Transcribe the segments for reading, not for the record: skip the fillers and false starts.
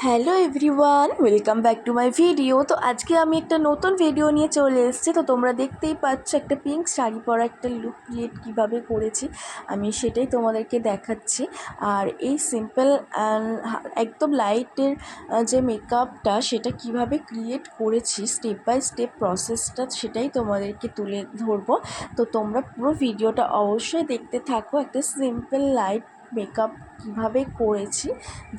Hello everyone, welcome back to my video. তো আজকে আমি একটা নতুন ভিডিও নিয়ে চলে এসেছি। তো তোমরা দেখতেই পাচ্ছ একটা পিঙ্ক শাড়ি পরা একটা লুক ক্রিয়েট কীভাবে করেছি আমি সেটাই তোমাদেরকে দেখাচ্ছি। আর এই সিম্পল একদম লাইটের যে মেকআপটা সেটা কিভাবে ক্রিয়েট করেছি স্টেপ বাই স্টেপ প্রসেসটা সেটাই তোমাদেরকে তুলে ধরবো। তো তোমরা পুরো ভিডিওটা অবশ্যই দেখতে থাকো। একটা সিম্পল লাইট মেকআপ কীভাবে করেছি,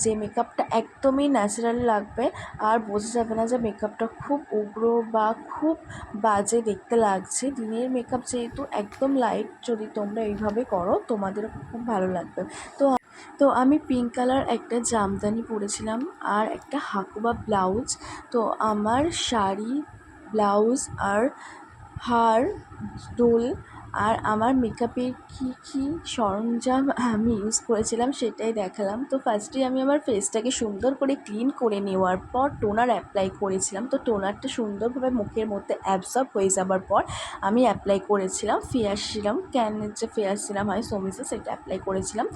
যে মেকআপটা একদমই ন্যাচারাল লাগবে আর বোঝা যাবে না যে মেকআপটা খুব উগ্র বা খুব বাজে দেখতে লাগছে। দিনের মেকআপ যেহেতু একদম লাইট, যদি তোমরা এইভাবে করো তোমাদেরও খুব ভালো লাগবে। তো তো আমি পিঙ্ক কালার একটা জামদানি পরেছিলাম আর একটা হাকুবা ব্লাউজ। তো আমার শাড়ি, ব্লাউজ আর হার, দুল আর আমার মেকআপের কী সরঞ্জাম আমি ইউজ করেছিলাম সেটাই দেখালাম। তো ফার্স্টেই আমি আমার ফেসটাকে সুন্দর করে ক্লিন করে নেওয়ার পর টোনার অ্যাপ্লাই করেছিলাম। তো টোনারটা সুন্দরভাবে মুখের মধ্যে অ্যাবজর্ব হয়ে যাবার পর আমি অ্যাপ্লাই করেছিলাম ফেয়ার সিরাম, ক্যানের যে ফেয়ার সিরাম হয় সোমিসে, সেটা অ্যাপ্লাই করেছিলাম।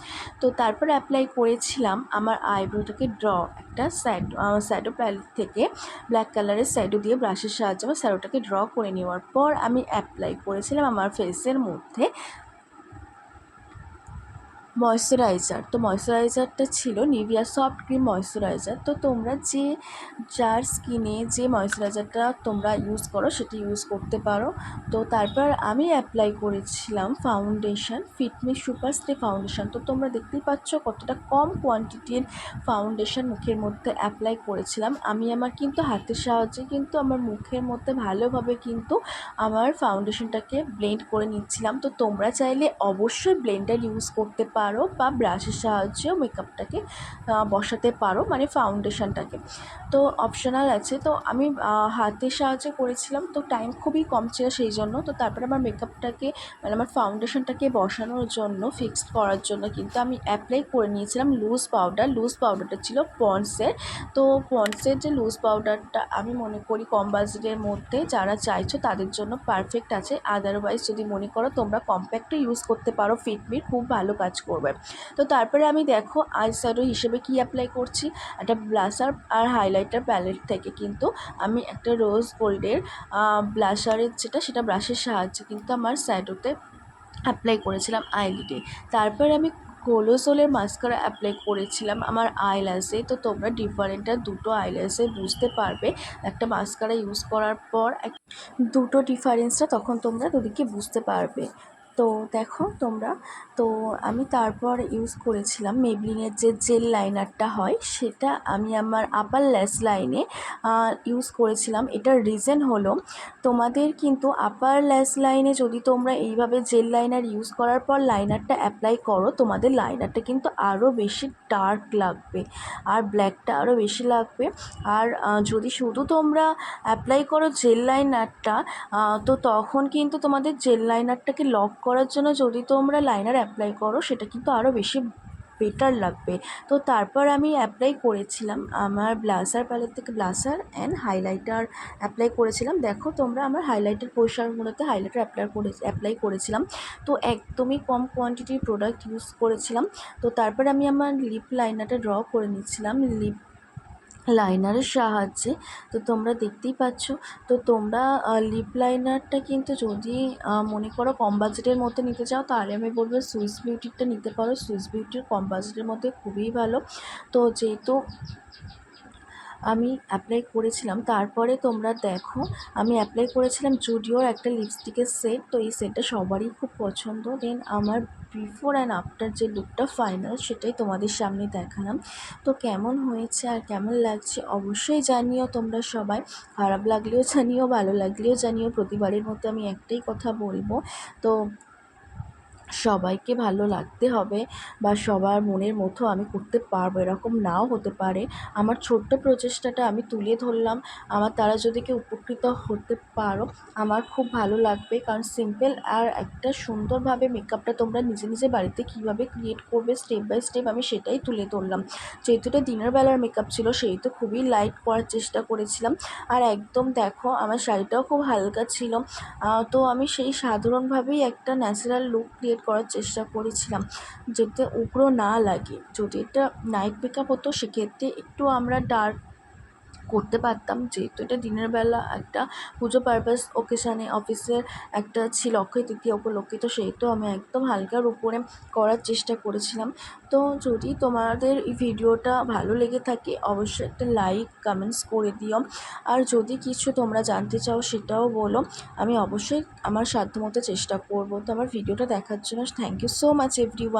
তো তারপর অ্যাপ্লাই করেছিলাম আমার আইব্রোটাকে একটা শ্যাডো প্যালেট থেকে ব্ল্যাক কালারের শ্যাডো দিয়ে ব্রাশের সাহায্যে আমার শ্যাডোটাকে ড্র করে নেওয়ার পর আমি অ্যাপ্লাই করেছিলাম আমার ফেসের মধ্যে ময়শ্চারাইজার। তো ময়শ্চারাইজারটা ছিল নিভিয়া সফট ক্রিম ময়শ্চারাইজার। তো তোমরা যার স্কিনে যে ময়শ্চারাইজারটা তোমরা ইউজ করো সেটা ইউজ করতে পারো। তো তারপর আমি অ্যাপ্লাই করেছিলাম foundation, Fit Me super stay foundation. তো তোমরা দেখতেই পাচ্ছ কতটা কম কোয়ান্টিটির ফাউন্ডেশন মুখের মধ্যে অ্যাপ্লাই করেছিলাম। আমি আমার কিন্তু হাতের সাহায্যে কিন্তু আমার মুখের মধ্যে ভালোভাবে কিন্তু আমার ফাউন্ডেশনটাকে ব্লেন্ড করে নিচ্ছিলাম। তো তোমরা চাইলে অবশ্যই ব্লেন্ডার ইউজ করতে পারো বা ব্রাশের সাহায্যেও মেকআপটাকে বসাতে পারো, মানে ফাউন্ডেশনটাকে। তো অপশনাল আছে। তো আমি হাতের সাহায্যে করেছিলাম, তো টাইম খুবই কম ছিল সেই জন্য। তো তারপরে আমার মেকআপটাকে মানে আমার ফাউন্ডেশনটাকে বসানোর জন্য, ফিক্সড করার জন্য কিন্তু আমি অ্যাপ্লাই করে নিয়েছিলাম লুজ পাউডার। লুজ পাউডারটা ছিল পন্ডসের। তো পন্ডসের যে লুজ পাউডারটা আমি মনে করি কম বাজেটের মধ্যে যারা চাইছো তাদের জন্য পারফেক্ট আছে। আদারওয়াইজ যদি মনে করো তোমরা কম্প্যাক্টও ইউজ করতে পারো, ফিটমির খুব ভালো কাজ করবে। তো তারপরে আমি দেখো আই শ্যাডো হিসেবে কি অ্যাপ্লাই করছি, একটা ব্লাশার আর হাইলাইটার প্যালেট থেকে কিন্তু আমি একটা রোজ গোল্ডের ব্লাশারের সেটা ব্রাশের সাহায্যে কিন্তু আমার শ্যাডোতে অ্যাপ্লাই করেছিলাম আইলিডে। তারপর আমি কোলোসোলের মাস্কারা অ্যাপ্লাই করেছিলাম আমার আইল্যাশে। তো তোমরা ডিফারেন্টটা দুটো আইল্যাশে বুঝতে পারবে একটা মাস্কারা ইউজ করার পর দুটো ডিফারেন্সটা তখন তোমরা দুদিকে বুঝতে পারবে। তো দেখো তোমরা, তো আমি তারপর ইউজ করেছিলাম মেবলিনের যে জেল লাইনারটা হয় সেটা আমি আমার আপার ল্যাশ লাইনে ইউজ করেছিলাম। এটার রিজন হলো তোমাদের কিন্তু আপার ল্যাশ লাইনে যদি তোমরা এইভাবে জেল লাইনার ইউজ করার পর লাইনারটা অ্যাপ্লাই করো, তোমাদের লাইনারটা কিন্তু আরও বেশি ডার্ক লাগবে আর ব্ল্যাকটা আরও বেশি লাগবে। আর যদি শুধু তোমরা অ্যাপ্লাই করো জেল লাইনারটা, তো তখন কিন্তু তোমাদের জেল লাইনারটাকে লক করার জন্য যদি তোমরা লাইনার অ্যাপ্লাই করো সেটা কিন্তু আরও বেশি বেটার লাগবে। তো তারপর আমি অ্যাপ্লাই করেছিলাম আমার ব্লাশার প্যালেট থেকে ব্লাশার অ্যান্ড হাইলাইটার অ্যাপ্লাই করেছিলাম। দেখো তোমরা আমার হাইলাইটার পোর্শনগুলোতে হাইলাইটার অ্যাপ্লাই করেছিলাম। তো একদমই কম কোয়ান্টিটির প্রোডাক্ট ইউজ করেছিলাম। তো তারপর আমি আমার লিপ লাইনারটা ড্র করে নিচ্ছিলাম লিপ লাইনারের সাহায্যে। তো তোমরা দেখতেই পাচ্ছ। তো তোমরা লিপ লাইনারটা কিন্তু যদি মনে করো কম বাজেটের মধ্যে নিতে চাও তাহলে আমি বলবো সুইস বিউটিরটা নিতে পারো। সুইস বিউটির কম বাজেটের মধ্যে খুবই ভালো। তো যেহেতু আমি অ্যাপ্লাই করেছিলাম, তারপরে তোমরা দেখো আমি অ্যাপ্লাই করেছিলাম জুডিওর একটা লিপস্টিকের সেট। তো এই সেটটা সবারই খুব পছন্দ। দেন আমার বিফোর অ্যান্ড আফটার যে লুকটা ফাইনাল সেটাই তোমাদের সামনে দেখালাম। তো কেমন হয়েছে আর কেমন লাগছে অবশ্যই জানিও তোমরা সবাই। খারাপ লাগলেও জানিও, ভালো লাগলেও জানিও। প্রতিবারের মতো আমি একটাই কথা বলবো, তো সবাইকে ভালো লাগতে হবে বা সবার মনের মতো আমি করতে পারবো এরকম নাও হতে পারে। আমার ছোট্ট প্রচেষ্টাটা আমি তুলে ধরলাম, তারা যদি কেউ উপকৃত হতে পারো আমার খুব ভালো লাগবে। কারণ সিম্পল আর একটা সুন্দরভাবে মেকআপটা তোমরা নিজে নিজে বাড়িতে কীভাবে ক্রিয়েট করবে স্টেপ বাই স্টেপ আমি সেটাই তুলে ধরলাম। যেহেতু এটা দিনের বেলার মেকআপ ছিল সেই তো খুবই লাইট করার চেষ্টা করেছিলাম। আর একদম দেখো আমার শাড়িটাও খুব হালকা ছিল। তো আমি সেই সাধারণভাবেই একটা ন্যাচারাল লুক ক্রিয়েট শেড করার চেষ্টা করেছিলাম যাতে উগ্র না লাগে। যদি এটা নাইট মেকআপ হতো সেক্ষেত্রে একটু আমরা ডার্ক করতে পারতাম, যেহেতু এটা দিনের বেলা একটা পুজো পারপাস ওকেশানে অফিসের একটা ছিল অক্ষয় তৃতীয়া উপলক্ষে, তো সেহেতু আমি একদম হালকার উপরে করার চেষ্টা করেছিলাম। তো যদি তোমাদের এই ভিডিওটা ভালো লেগে থাকে অবশ্যই একটা লাইক কমেন্টস করে দিও, আর যদি কিছু তোমরা জানতে চাও সেটাও বলো, আমি অবশ্যই আমার সাধ্যমতো চেষ্টা করব। তো আমার ভিডিওটা দেখার জন্য thank you so much everyone.